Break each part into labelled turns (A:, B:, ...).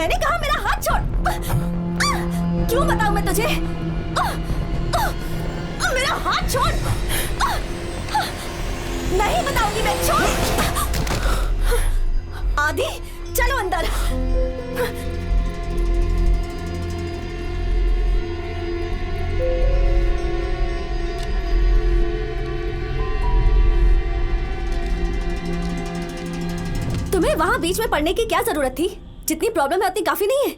A: मैंने कहा मेरा हाथ छोड़। क्यों बताऊं मैं तुझे? मेरा हाथ छोड़। नहीं बताऊंगी मैं, छोड़। आदि चलो अंदर। तुम्हें वहां बीच में पढ़ने की क्या जरूरत थी? जितनी प्रॉब्लम है उतनी काफी नहीं है।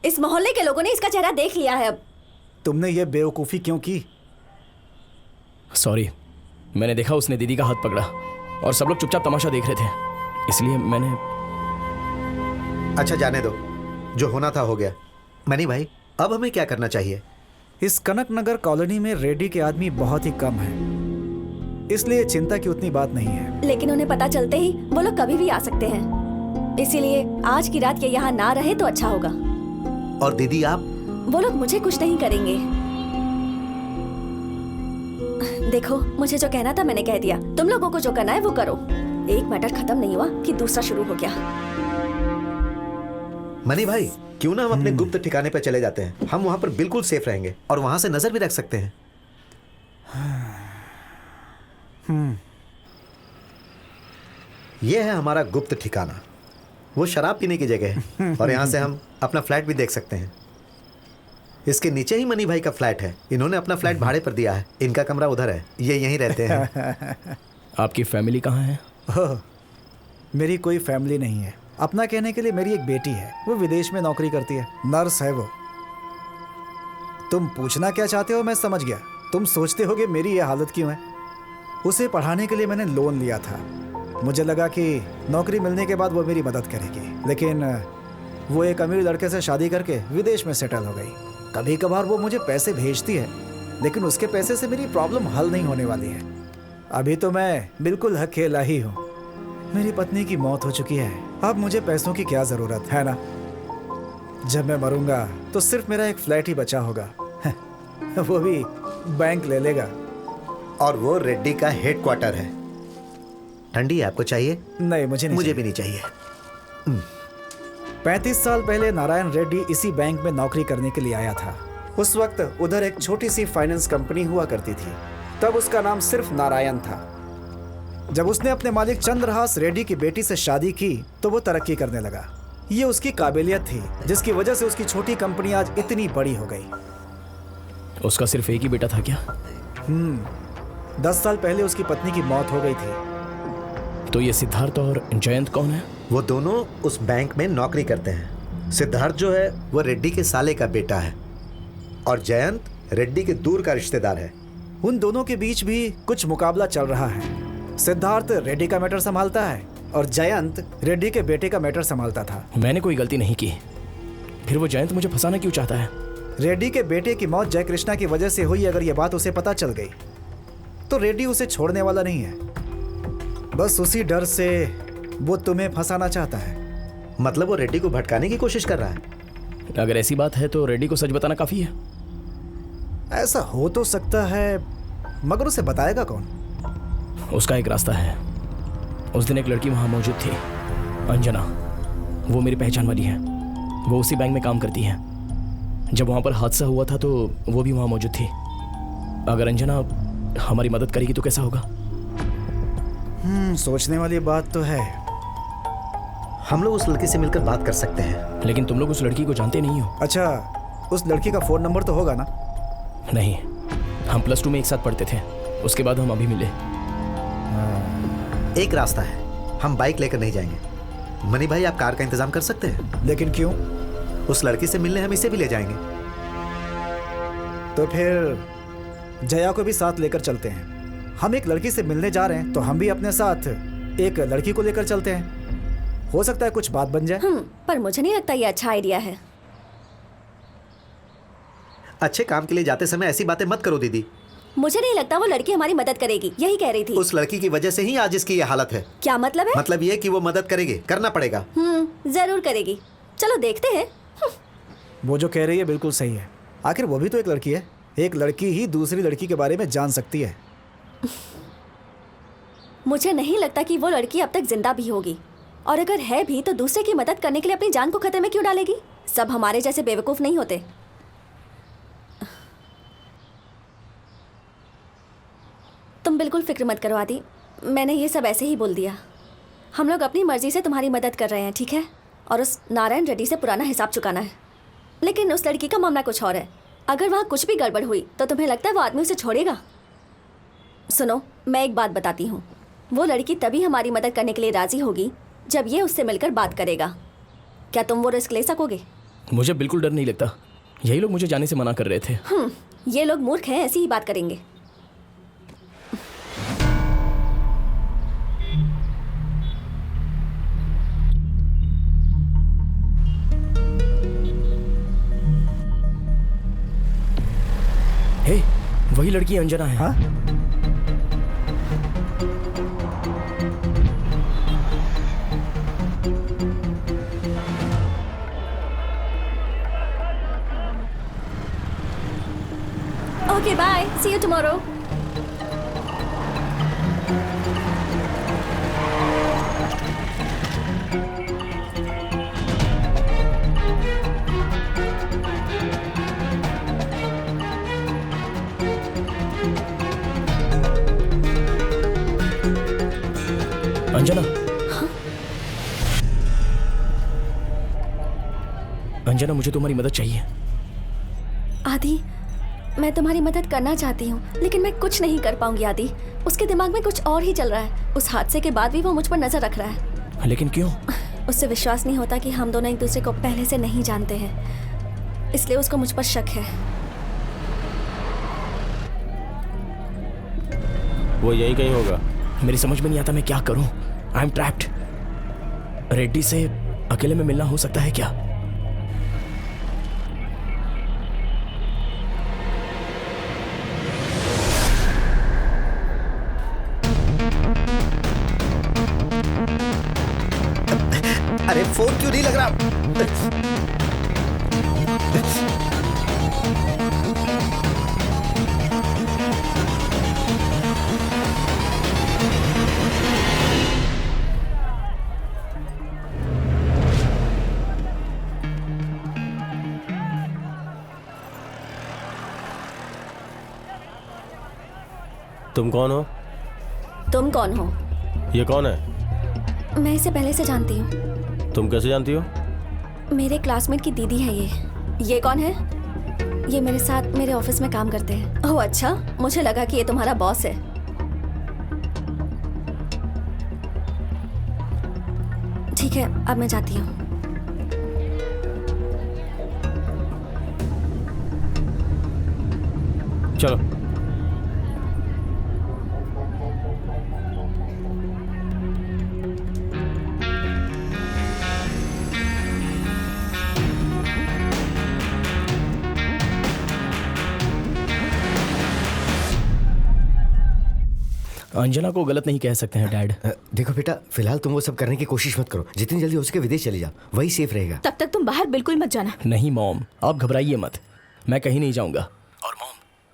A: इस मोहल्ले के लोगों ने इसका चेहरा देख लिया है अब।
B: तुमने ये बेवकूफी क्यों की?
C: सॉरी, मैंने देखा उसने दीदी का हाथ पकड़ा और सब लोग चुपचाप तमाशा देख रहे थे, इसलिए मैंने।
D: अच्छा जाने दो, जो होना था हो गया। मनी भाई, अब हमें क्या करना चाहिए?
B: इस कनक नगर कॉलोनी में रेड्डी के आदमी बहुत ही कम हैं, इसलिए चिंता की उतनी बात नहीं है।
A: लेकिन उन्हें पता चलते ही वो लोग कभी भी आ सकते हैं, इसीलिए आज की रात ये यहाँ ना रहे तो अच्छा होगा।
D: और दीदी आप?
A: वो लोग मुझे कुछ नहीं करेंगे। देखो, मुझे जो कहना था मैंने कह दिया। तुम लोगों को जो करना है वो करो। एक मैटर खत्म नहीं हुआ कि दूसरा शुरू हो गया।
D: मनी भाई, क्यों ना हम अपने गुप्त ठिकाने पर चले जाते हैं? हम वहां पर बिल्कुल सेफ रहेंगे और वहां से नजर भी रख सकते हैं। यह है हमारा गुप्त ठिकाना। वो शराब पीने की जगह है और यहाँ से हम अपना फ्लैट भी देख सकते हैं। इसके नीचे ही मनी भाई का फ्लैट है। इन्होंने अपना फ्लैट भाड़े पर दिया है। इनका कमरा उधर है, ये यहीं रहते हैं।
C: आपकी फैमिली कहाँ है?
B: ओह, मेरी कोई फैमिली नहीं है। अपना कहने के लिए मेरी एक बेटी है, वो विदेश में नौकरी करती है, नर्स है वो। तुम पूछना क्या चाहते हो मैं समझ गया। तुम सोचते होगे मेरी ये हालत क्यों है। उसे पढ़ाने के लिए मैंने लोन लिया था। मुझे लगा कि नौकरी मिलने के बाद वो मेरी मदद करेगी, लेकिन वो एक अमीर लड़के से शादी करके विदेश में सेटल हो गई। कभी कभार वो मुझे पैसे भेजती है, लेकिन उसके पैसे से मेरी प्रॉब्लम हल नहीं होने वाली है। अभी तो मैं बिल्कुल अकेला ही हूँ। मेरी पत्नी की मौत हो चुकी है, अब मुझे पैसों की क्या जरूरत है ना। जब मैं मरूंगा तो सिर्फ मेरा एक फ्लैट ही बचा होगा, वो भी बैंक ले लेगा।
D: और वो रेड्डी का हेडक्वार्टर है। ठंडी आपको चाहिए?
B: नहीं, मुझे
D: भी नहीं चाहिए।
B: 35 साल पहले नारायण रेड्डी इसी बैंक में नौकरी करने के लिए आया था। उस वक्त उधर एक छोटी सी फाइनेंस कंपनी हुआ करती थी। तब उसका नाम सिर्फ नारायण था। जब उसने अपने मालिक चंद्रहास रेड्डी की बेटी से शादी की तो वो तरक्की करने लगा। ये उसकी काबिलियत थी जिसकी वजह से उसकी छोटी कंपनी आज इतनी बड़ी हो गई।
C: उसका सिर्फ एक ही बेटा था क्या?
B: 10 साल पहले उसकी पत्नी की मौत हो गई थी।
C: तो ये सिद्धार्थ और जयंत कौन है?
D: वो दोनों उस बैंक में नौकरी करते हैं। सिद्धार्थ जो है वो रेड्डी के साले का बेटा है और जयंत रेड्डी के दूर का रिश्तेदार है।
B: उन दोनों के बीच भी कुछ मुकाबला चल रहा है। सिद्धार्थ रेड्डी का मैटर संभालता है और जयंत रेड्डी के बेटे का मैटर संभालता था।
C: मैंने कोई गलती नहीं की, फिर वो जयंत मुझे फंसाना क्यों चाहता है?
B: रेड्डी के बेटे की मौत जय कृष्णा की वजह से हुई। अगर ये बात उसे पता चल गई तो रेड्डी उसे छोड़ने वाला नहीं है। बस उसी डर से वो तुम्हें फंसाना चाहता है।
D: मतलब वो रेड्डी को भटकाने की कोशिश कर रहा है?
C: अगर ऐसी बात है तो रेड्डी को सच बताना काफी है।
B: ऐसा हो तो सकता है, मगर उसे बताएगा कौन?
C: उसका एक रास्ता है। उस दिन एक लड़की वहां मौजूद थी, अंजना। वो मेरी पहचान वाली है। वो उसी बैंक में काम करती है। जब वहां पर हादसा हुआ था तो वो भी वहां मौजूद थी। अगर अंजना हमारी मदद करेगी तो कैसा होगा?
B: सोचने वाली बात तो है।
D: हम लोग उस लड़की से मिलकर बात कर सकते हैं।
C: लेकिन तुम लोग उस लड़की को जानते नहीं हो।
B: अच्छा, उस लड़की का फोन नंबर तो होगा ना?
C: नहीं, हम +2 में एक साथ पढ़ते थे, उसके बाद हम अभी मिले।
D: एक रास्ता है, हम बाइक लेकर नहीं जाएंगे। मनी भाई, आप कार का इंतजाम कर सकते हैं?
B: लेकिन क्यों?
D: उस लड़की से मिलने हम इसे भी ले जाएंगे।
B: तो फिर जया को भी साथ लेकर चलते हैं। हम एक लड़की से मिलने जा रहे हैं तो हम भी अपने साथ एक लड़की को लेकर चलते हैं। हो सकता है कुछ बात बन जाए।
A: पर मुझे नहीं लगता ये अच्छा आइडिया है।
D: अच्छे काम के लिए जाते समय ऐसी बातें मत करो दीदी।
A: मुझे नहीं लगता वो लड़की हमारी मदद करेगी, यही कह रही थी।
D: उस लड़की की वजह से ही आज इसकी ये हालत है।
A: क्या मतलब है?
D: मतलब ये कि वो मदद करेगी, करना पड़ेगा।
A: जरूर करेगी। चलो देखते हैं।
B: वो जो कह रही है बिल्कुल सही है। आखिर वो भी तो एक लड़की है। एक लड़की ही दूसरी लड़की के बारे में जान सकती है।
A: मुझे नहीं लगता कि वो लड़की अब तक जिंदा भी होगी। और अगर है भी तो दूसरे की मदद करने के लिए अपनी जान को खतरे में क्यों डालेगी? सब हमारे जैसे बेवकूफ नहीं होते। तुम बिल्कुल फिक्र मत करो आदि, मैंने ये सब ऐसे ही बोल दिया। हम लोग अपनी मर्जी से तुम्हारी मदद कर रहे हैं, ठीक है? और उस नारायण रेड्डी से पुराना हिसाब चुकाना है। लेकिन उस लड़की का मामला कुछ और है। अगर वहाँ कुछ भी गड़बड़ हुई तो तुम्हें लगता है वो आदमी उसे छोड़ेगा? सुनो, मैं एक बात बताती हूँ। वो लड़की तभी हमारी मदद करने के लिए राजी होगी जब ये उससे मिलकर बात करेगा। क्या तुम वो रिस्क ले सकोगे?
C: मुझे बिल्कुल डर नहीं लगता। यही लोग मुझे जाने से मना कर रहे थे।
A: ये लोग मूर्ख हैं, ऐसी ही बात करेंगे।
C: हे, वही लड़की अंजना है।
B: हाँ?
A: Okay, bye. See you tomorrow.
C: Anjana. Anjana, मुझे तुम्हारी मदद चाहिए।
A: आदि, मैं तुम्हारी मदद करना चाहती हूँ लेकिन मैं कुछ नहीं कर पाऊंगी आदि। उसके दिमाग में कुछ और ही चल रहा है। उस हादसे के बाद भी वो मुझ पर नजर रख रहा है।
C: लेकिन क्यों?
A: उससे विश्वास नहीं होता कि हम दोनों एक दूसरे को पहले से नहीं जानते हैं, इसलिए उसको मुझ पर शक है।
E: वो यहीं कहीं होगा।
C: मेरी समझ में नहीं आता मैं क्या करूं। I am trapped. रेड्डी से अकेले में मिलना हो सकता है क्या?
D: अरे फोन क्यों नहीं लग रहा?
E: तुम कौन हो?
A: तुम कौन हो?
E: ये कौन है?
A: मैं इसे पहले से जानती हूँ।
E: तुम कैसे जानती हो?
A: मेरे क्लासमेट की दीदी है ये। ये कौन है? ये मेरे साथ मेरे ऑफिस में काम करते हैं। ओह अच्छा, मुझे लगा कि ये तुम्हारा बॉस है। ठीक है, अब मैं जाती हूँ।
E: चलो।
C: अंजना को गलत नहीं कह सकते हैं डैड।
F: देखो बेटा, फिलहाल तुम वो सब करने की कोशिश मत करो। जितनी जल्दी हो सके विदेश चले जाओ, वही सेफ रहेगा।
G: तब तक तुम बाहर बिल्कुल मत जाना।
C: नहीं मॉम, आप घबराइए मत। मैं कहीं नहीं जाऊंगा। और मॉम,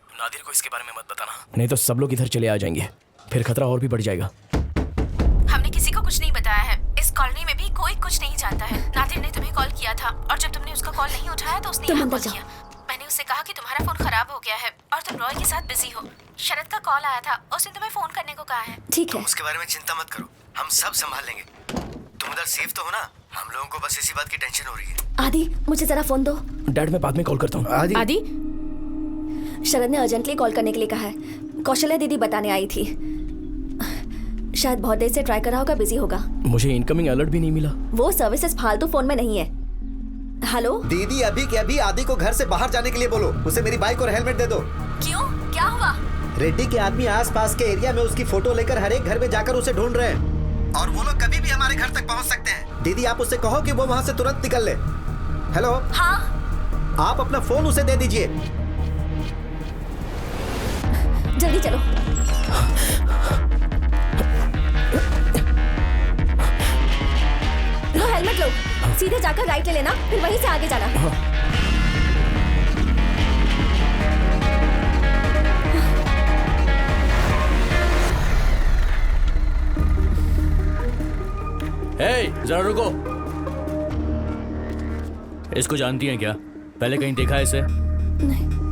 C: नादिर को इसके बारे में मत बताना, नहीं तो सब लोग इधर चले आ जाएंगे। फिर खतरा और भी बढ़ जाएगा।
G: हमने किसी को कुछ नहीं बताया है। इस कॉलोनी में भी कोई कुछ नहीं जानता है। नादिर ने तुम्हें कॉल किया था और जब तुमने उसका कॉल नहीं उठाया तो उसने यहाँ कॉल किया। मैंने उससे कहा कि तुम्हारा फोन खराब हो गया है और तुम रॉय के साथ बिजी हो। शरद का कॉल आया था, उसने तुम्हें फोन करने को कहा है।
A: ठीक है,
F: उसके बारे में चिंता मत करो, हम सब संभाल लेंगे। तुम उधर सेफ तो हो ना? हम लोगों को बस इसी बात की टेंशन हो रही है।
A: आदि मुझे जरा फोन दो।
C: डैड, मैं बाद में कॉल करता हूँ।
G: आदि,
A: शरद ने अर्जेंटली कॉल करने के लिए कहा है। कौशल्या दीदी बताने आई थी। शायद बहुत देर से ट्राई कर रहा होगा, बिजी होगा।
C: मुझे इनकमिंग अलर्ट भी नहीं मिला।
A: वो सर्विसेज फालतू फोन में नहीं है। हेलो
D: दीदी, अभी के अभी आदि को घर से बाहर जाने के लिए बोलो। उसे मेरी बाइक और हेलमेट दे दो।
A: क्यों, क्या हुआ?
D: रेड्डी के आदमी आसपास के एरिया में उसकी फोटो लेकर हर एक घर में जाकर उसे ढूंढ रहे हैं और वो लोग कभी भी हमारे घर तक पहुंच सकते हैं। दीदी, आप उससे कहो कि वो वहां से तुरंत निकल ले। हेलो,
A: हाँ,
D: आप अपना फोन उसे दे दीजिए।
A: जल्दी चलो। लो हेलमेट लो। सीधे जाकर राइट ले लेना, फिर वहीं से आगे जाना।
H: जरा रुको। इसको जानती हैं क्या? पहले कहीं देखा है इसे?
A: नहीं।